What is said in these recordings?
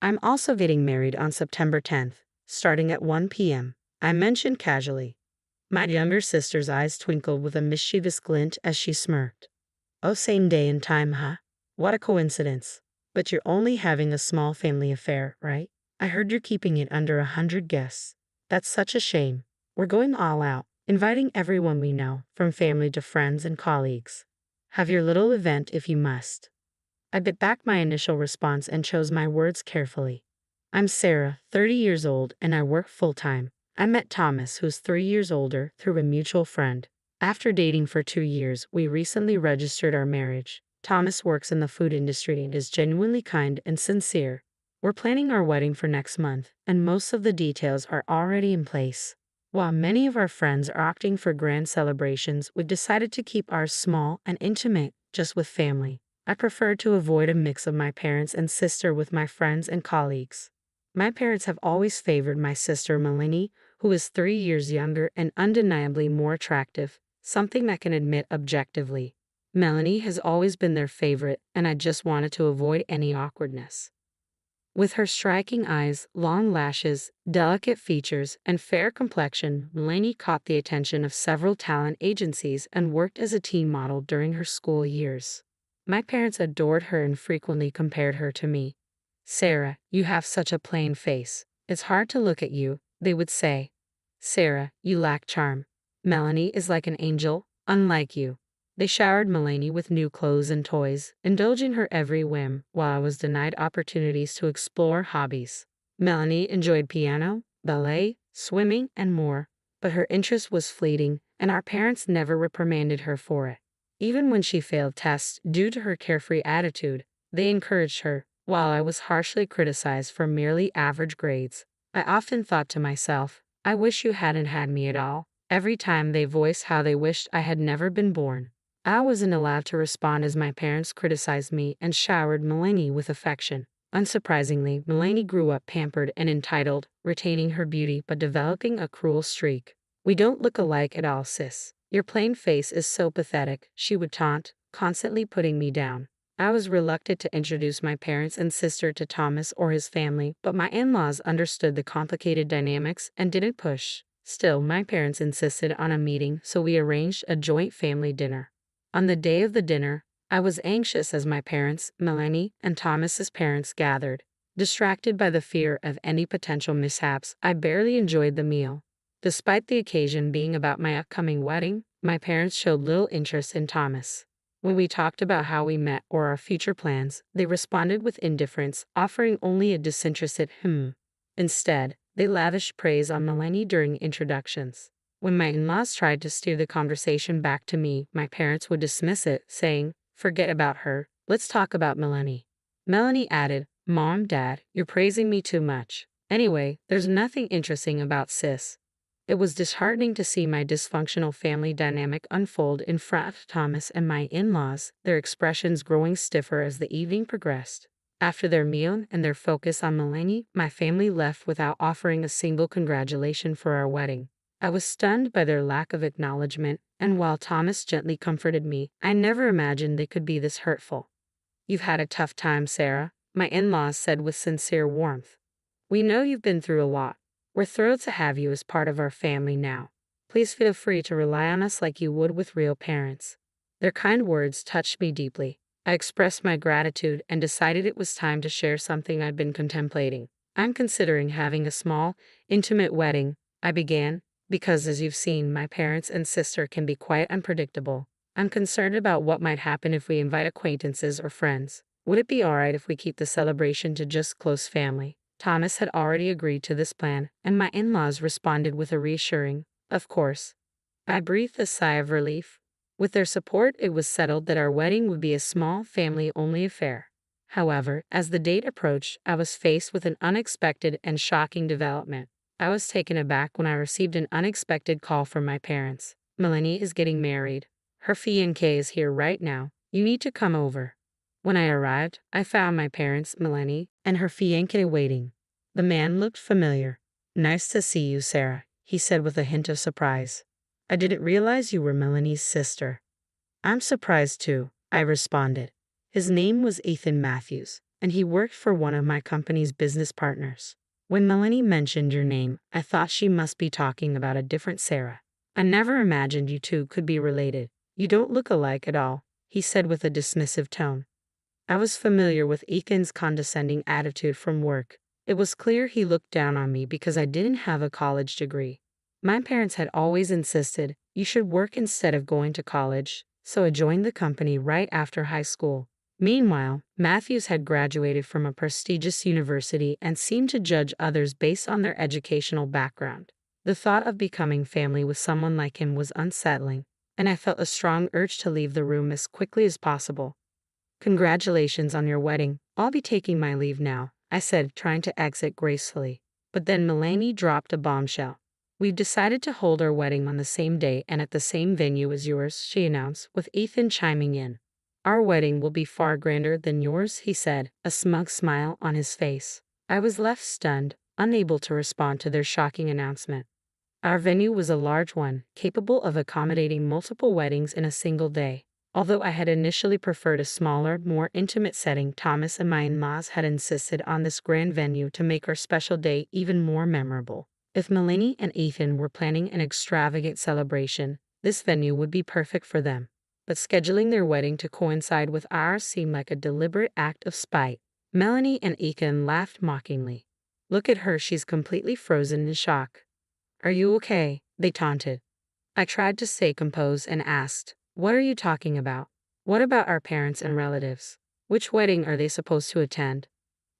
I'm also getting married on September 10th, starting at 1 p.m., I mentioned casually. My younger sister's eyes twinkled with a mischievous glint as she smirked. Oh, same day and time, huh? What a coincidence. But you're only having a small family affair, right? I heard you're keeping it under 100 guests. That's such a shame. We're going all out, inviting everyone we know, from family to friends and colleagues. Have your little event if you must. I bit back my initial response and chose my words carefully. I'm Sarah, 30 years old, and I work full-time. I met Thomas, who's 3 years older, through a mutual friend. After dating for 2 years, we recently registered our marriage. Thomas works in the food industry and is genuinely kind and sincere. We're planning our wedding for next month, and most of the details are already in place. While many of our friends are opting for grand celebrations, we've decided to keep ours small and intimate, just with family. I prefer to avoid a mix of my parents and sister with my friends and colleagues. My parents have always favored my sister Melanie, who is 3 years younger and undeniably more attractive, something I can admit objectively. Melanie has always been their favorite, and I just wanted to avoid any awkwardness. With her striking eyes, long lashes, delicate features, and fair complexion, Melanie caught the attention of several talent agencies and worked as a teen model during her school years. My parents adored her and frequently compared her to me. Sarah, you have such a plain face. It's hard to look at you, they would say. Sarah, you lack charm. Melanie is like an angel, unlike you. They showered Melanie with new clothes and toys, indulging her every whim, while I was denied opportunities to explore hobbies. Melanie enjoyed piano, ballet, swimming, and more, but her interest was fleeting, and our parents never reprimanded her for it. Even when she failed tests due to her carefree attitude, they encouraged her, while I was harshly criticized for merely average grades. I often thought to myself, I wish you hadn't had me at all. Every time they voiced how they wished I had never been born. I wasn't allowed to respond as my parents criticized me and showered Melanie with affection. Unsurprisingly, Melanie grew up pampered and entitled, retaining her beauty but developing a cruel streak. We don't look alike at all, sis. Your plain face is so pathetic, she would taunt, constantly putting me down. I was reluctant to introduce my parents and sister to Thomas or his family, but my in-laws understood the complicated dynamics and didn't push. Still, my parents insisted on a meeting, so we arranged a joint family dinner. On the day of the dinner, I was anxious as my parents, Melanie, and Thomas's parents gathered. Distracted by the fear of any potential mishaps, I barely enjoyed the meal. Despite the occasion being about my upcoming wedding, my parents showed little interest in Thomas. When we talked about how we met or our future plans, they responded with indifference, offering only a disinterested Instead, they lavished praise on Melanie during introductions. When my in-laws tried to steer the conversation back to me, my parents would dismiss it, saying, "Forget about her, let's talk about Melanie." Melanie added, "Mom, Dad, you're praising me too much. Anyway, there's nothing interesting about sis." It was disheartening to see my dysfunctional family dynamic unfold in front of Thomas and my in-laws, their expressions growing stiffer as the evening progressed. After their meal and their focus on Melanie, my family left without offering a single congratulation for our wedding. I was stunned by their lack of acknowledgement, and while Thomas gently comforted me, I never imagined they could be this hurtful. "You've had a tough time, Sarah," my in-laws said with sincere warmth. "We know you've been through a lot. We're thrilled to have you as part of our family now. Please feel free to rely on us like you would with real parents." Their kind words touched me deeply. I expressed my gratitude and decided it was time to share something I'd been contemplating. "I'm considering having a small, intimate wedding," I began, "because as you've seen, my parents and sister can be quite unpredictable. I'm concerned about what might happen if we invite acquaintances or friends. Would it be alright if we keep the celebration to just close family?" Thomas had already agreed to this plan, and my in-laws responded with a reassuring, "Of course." I breathed a sigh of relief. With their support, it was settled that our wedding would be a small, family-only affair. However, as the date approached, I was faced with an unexpected and shocking development. I was taken aback when I received an unexpected call from my parents. "Melanie is getting married. Her fiancé is here right now. You need to come over." When I arrived, I found my parents, Melanie, and her fiancé waiting. The man looked familiar. "Nice to see you, Sarah," he said with a hint of surprise. "I didn't realize you were Melanie's sister." "I'm surprised too," I responded. His name was Ethan Matthews. and he worked for one of my company's business partners. When Melanie mentioned your name, I thought she must be talking about a different Sarah. I never imagined you two could be related. You don't look alike at all, he said with a dismissive tone. I was familiar with Ethan's condescending attitude from work. It was clear he looked down on me because I didn't have a college degree. My parents had always insisted you should work instead of going to college, so I joined the company right after high school. Meanwhile, Matthews had graduated from a prestigious university and seemed to judge others based on their educational background. The thought of becoming family with someone like him was unsettling, and I felt a strong urge to leave the room as quickly as possible. Congratulations on your wedding. I'll be taking my leave now, I said, trying to exit gracefully. But then Melanie dropped a bombshell. We've decided to hold our wedding on the same day and at the same venue as yours, she announced, with Ethan chiming in. Our wedding will be far grander than yours, he said, a smug smile on his face. I was left stunned, unable to respond to their shocking announcement. Our venue was a large one, capable of accommodating multiple weddings in a single day. Although I had initially preferred a smaller, more intimate setting, Thomas and my in-laws had insisted on this grand venue to make our special day even more memorable. If Melanie and Ethan were planning an extravagant celebration, this venue would be perfect for them. But scheduling their wedding to coincide with ours seemed like a deliberate act of spite. Melanie and Ethan laughed mockingly. Look at her, she's completely frozen in shock. Are you okay? They taunted. I tried to stay composed and asked, what are you talking about? What about our parents and relatives? Which wedding are they supposed to attend?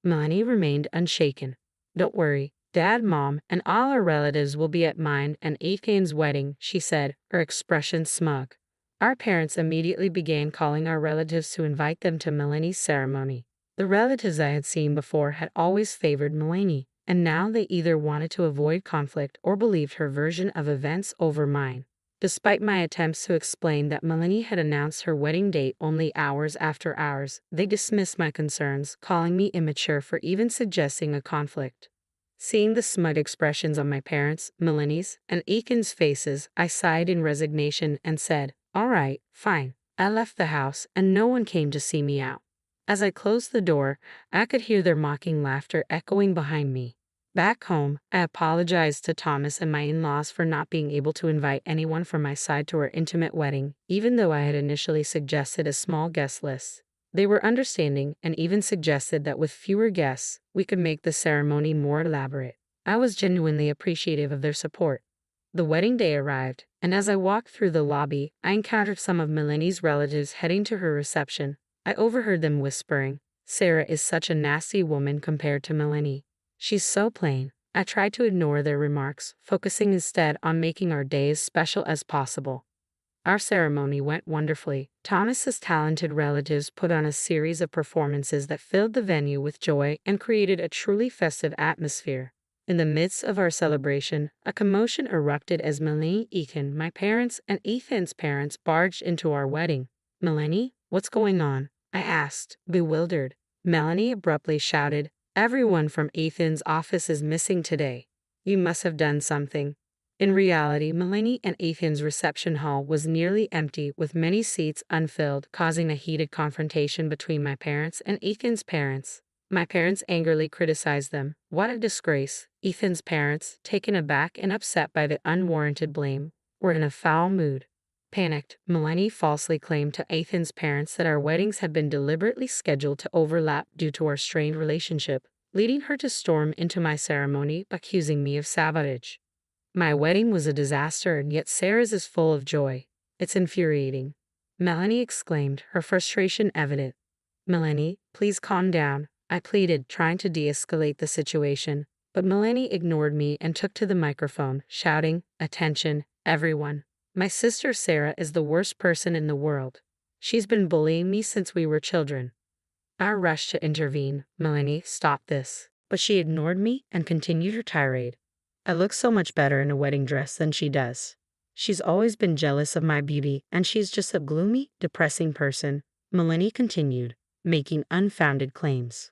Melanie remained unshaken. Don't worry, Dad, Mom, and all our relatives will be at mine and Ethan's wedding, she said, her expression smug. Our parents immediately began calling our relatives to invite them to Melanie's ceremony. The relatives I had seen before had always favored Melanie, and now they either wanted to avoid conflict or believed her version of events over mine. Despite my attempts to explain that Melanie had announced her wedding date only hours after ours, they dismissed my concerns, calling me immature for even suggesting a conflict. Seeing the smug expressions on my parents', Melanie's, and Ethan's faces, I sighed in resignation and said, all right, fine. I left the house, and no one came to see me out. As I closed the door, I could hear their mocking laughter echoing behind me. Back home, I apologized to Thomas and my in-laws for not being able to invite anyone from my side to our intimate wedding, even though I had initially suggested a small guest list. They were understanding and even suggested that with fewer guests, we could make the ceremony more elaborate. I was genuinely appreciative of their support. The wedding day arrived, and as I walked through the lobby, I encountered some of Melanie's relatives heading to her reception. I overheard them whispering, Sarah is such a nasty woman compared to Melanie. She's so plain. I tried to ignore their remarks, focusing instead on making our day as special as possible. Our ceremony went wonderfully. Thomas's talented relatives put on a series of performances that filled the venue with joy and created a truly festive atmosphere. In the midst of our celebration, a commotion erupted as Melanie, Ethan, my parents, and Ethan's parents barged into our wedding. Melanie, what's going on? I asked, bewildered. Melanie abruptly shouted, everyone from Ethan's office is missing today. You must have done something. In reality, Melanie and Ethan's reception hall was nearly empty, with many seats unfilled, causing a heated confrontation between my parents and Ethan's parents. My parents angrily criticized them. What a disgrace. Ethan's parents, taken aback and upset by the unwarranted blame, were in a foul mood. Panicked, Melanie falsely claimed to Ethan's parents that our weddings had been deliberately scheduled to overlap due to our strained relationship, leading her to storm into my ceremony, accusing me of sabotage. My wedding was a disaster, and yet Sarah's is full of joy. It's infuriating. Melanie exclaimed, her frustration evident. Melanie, please calm down, I pleaded, trying to de-escalate the situation, but Melanie ignored me and took to the microphone, shouting, attention, everyone. My sister Sarah is the worst person in the world. She's been bullying me since we were children. I rushed to intervene. Melanie, stop this. But she ignored me and continued her tirade. I look so much better in a wedding dress than she does. She's always been jealous of my beauty, and she's just a gloomy, depressing person. Melanie continued, making unfounded claims.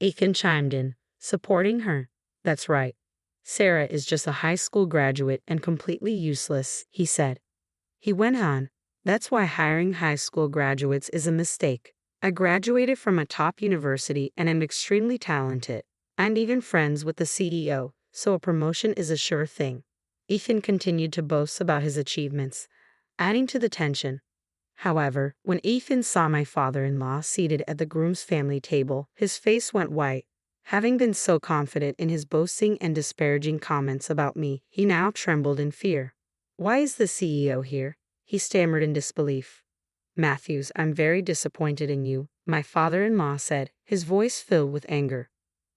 Ethan chimed in, supporting her. That's right. Sarah is just a high school graduate and completely useless, he said. He went on, that's why hiring high school graduates is a mistake. I graduated from a top university and am extremely talented. I'm even friends with the CEO, so a promotion is a sure thing. Ethan continued to boast about his achievements, adding to the tension. However, when Ethan saw my father-in-law seated at the groom's family table, his face went white. Having been so confident in his boasting and disparaging comments about me, he now trembled in fear. "Why is the CEO here?" he stammered in disbelief. "Matthews, I'm very disappointed in you," my father-in-law said, his voice filled with anger.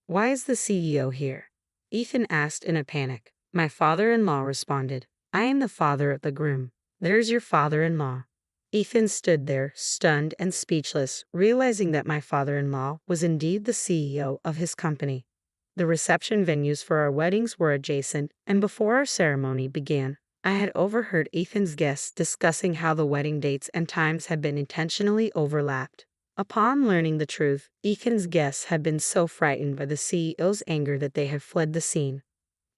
"Why is the CEO here?" Ethan asked in a panic. My father-in-law responded, "I am the father of the groom. There's your father-in-law." Ethan stood there, stunned and speechless, realizing that my father-in-law was indeed the CEO of his company. The reception venues for our weddings were adjacent, and before our ceremony began, I had overheard Ethan's guests discussing how the wedding dates and times had been intentionally overlapped. Upon learning the truth, Ethan's guests had been so frightened by the CEO's anger that they had fled the scene.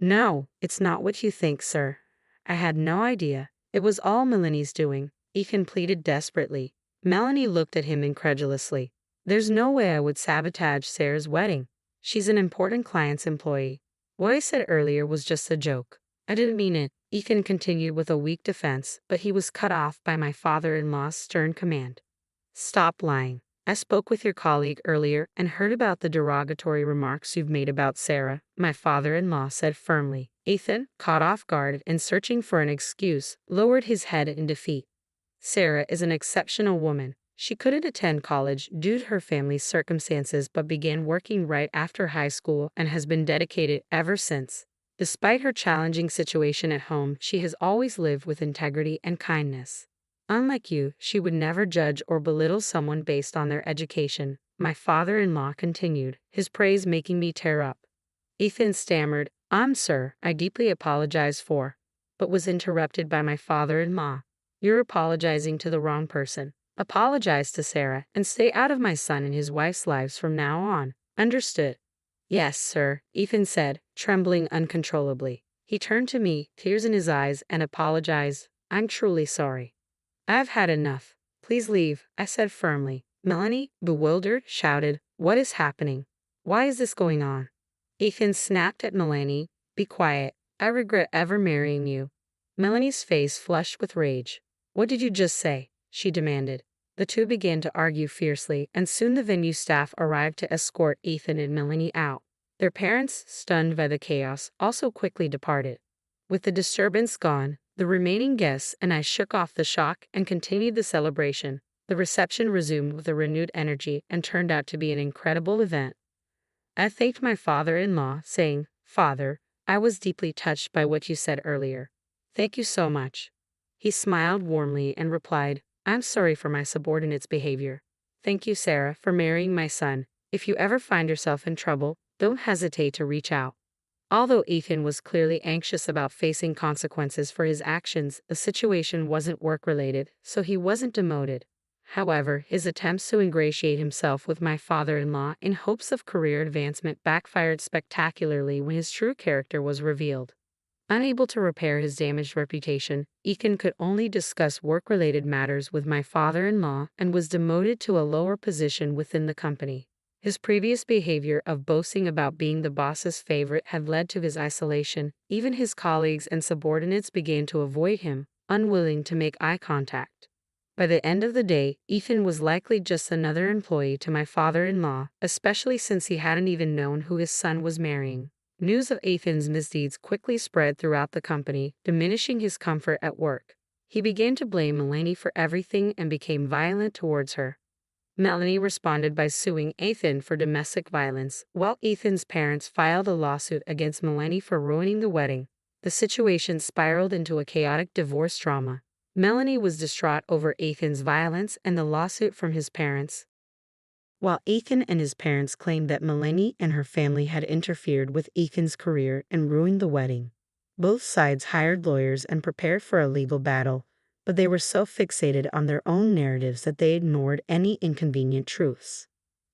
"No, it's not what you think, sir. I had no idea. It was all Melanie's doing," Ethan pleaded desperately. Melanie looked at him incredulously. "There's no way I would sabotage Sarah's wedding. She's an important client's employee. What I said earlier was just a joke. I didn't mean it," Ethan continued with a weak defense, but he was cut off by my father-in-law's stern command. "Stop lying. I spoke with your colleague earlier and heard about the derogatory remarks you've made about Sarah," my father-in-law said firmly. Ethan, caught off guard and searching for an excuse, lowered his head in defeat. "Sarah is an exceptional woman. She couldn't attend college due to her family's circumstances but began working right after high school and has been dedicated ever since. Despite her challenging situation at home, she has always lived with integrity and kindness. Unlike you, she would never judge or belittle someone based on their education," my father-in-law continued, his praise making me tear up. Ethan stammered, Sir, I deeply apologize for," but was interrupted by my father-in-law. "You're apologizing to the wrong person. Apologize to Sarah and stay out of my son and his wife's lives from now on. Understood?" "Yes, sir," Ethan said, trembling uncontrollably. He turned to me, tears in his eyes, and apologized. "I'm truly sorry. I've had enough. Please leave," I said firmly. Melanie, bewildered, shouted, "What is happening? Why is this going on?" Ethan snapped at Melanie, "Be quiet. I regret ever marrying you." Melanie's face flushed with rage. "What did you just say?" she demanded. The two began to argue fiercely, and soon the venue staff arrived to escort Ethan and Melanie out. Their parents, stunned by the chaos, also quickly departed. With the disturbance gone, the remaining guests and I shook off the shock and continued the celebration. The reception resumed with a renewed energy and turned out to be an incredible event. I thanked my father-in-law, saying, "Father, I was deeply touched by what you said earlier. Thank you so much." He smiled warmly and replied, "I'm sorry for my subordinate's behavior. Thank you, Sarah, for marrying my son. If you ever find yourself in trouble, don't hesitate to reach out." Although Ethan was clearly anxious about facing consequences for his actions, the situation wasn't work-related, so he wasn't demoted. However, his attempts to ingratiate himself with my father-in-law in hopes of career advancement backfired spectacularly when his true character was revealed. Unable to repair his damaged reputation, Ethan could only discuss work-related matters with my father-in-law and was demoted to a lower position within the company. His previous behavior of boasting about being the boss's favorite had led to his isolation. Even his colleagues and subordinates began to avoid him, unwilling to make eye contact. By the end of the day, Ethan was likely just another employee to my father-in-law, especially since he hadn't even known who his son was marrying. News of Ethan's misdeeds quickly spread throughout the company, diminishing his comfort at work. He began to blame Melanie for everything and became violent towards her. Melanie responded by suing Ethan for domestic violence, while Ethan's parents filed a lawsuit against Melanie for ruining the wedding. The situation spiraled into a chaotic divorce drama. Melanie was distraught over Ethan's violence and the lawsuit from his parents, while Ethan and his parents claimed that Melanie and her family had interfered with Ethan's career and ruined the wedding. Both sides hired lawyers and prepared for a legal battle, but they were so fixated on their own narratives that they ignored any inconvenient truths.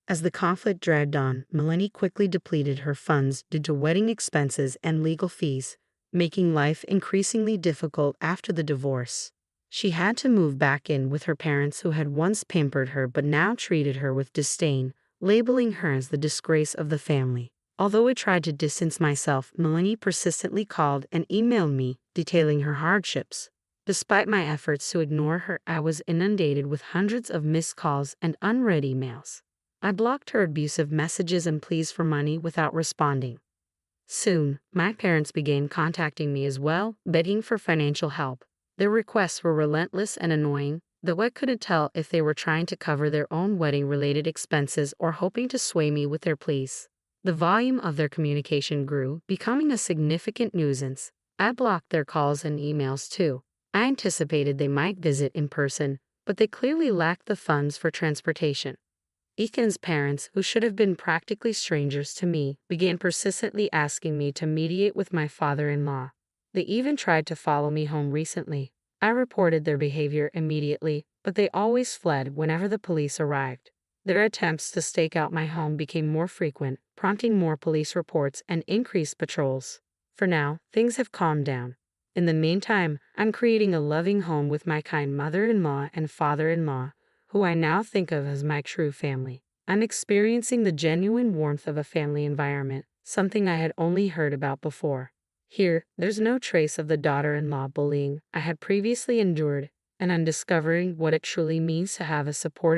As the conflict dragged on, Melanie quickly depleted her funds due to wedding expenses and legal fees, making life increasingly difficult after the divorce. She had to move back in with her parents who had once pampered her but now treated her with disdain, labeling her as the disgrace of the family. Although I tried to distance myself, Melanie persistently called and emailed me, detailing her hardships. Despite my efforts to ignore her, I was inundated with hundreds of missed calls and unread emails. I blocked her abusive messages and pleas for money without responding. Soon, my parents began contacting me as well, begging for financial help. Their requests were relentless and annoying, though I couldn't tell if they were trying to cover their own wedding-related expenses or hoping to sway me with their pleas. The volume of their communication grew, becoming a significant nuisance. I blocked their calls and emails too. I anticipated they might visit in person, but they clearly lacked the funds for transportation. Ethan's parents, who should have been practically strangers to me, began persistently asking me to mediate with my father-in-law. They even tried to follow me home recently. I reported their behavior immediately, but they always fled whenever the police arrived. Their attempts to stake out my home became more frequent, prompting more police reports and increased patrols. For now, things have calmed down. In the meantime, I'm creating a loving home with my kind mother-in-law and father-in-law, who I now think of as my true family. I'm experiencing the genuine warmth of a family environment, something I had only heard about before. Here, there's no trace of the daughter-in-law bullying I had previously endured, and I'm discovering what it truly means to have a supportive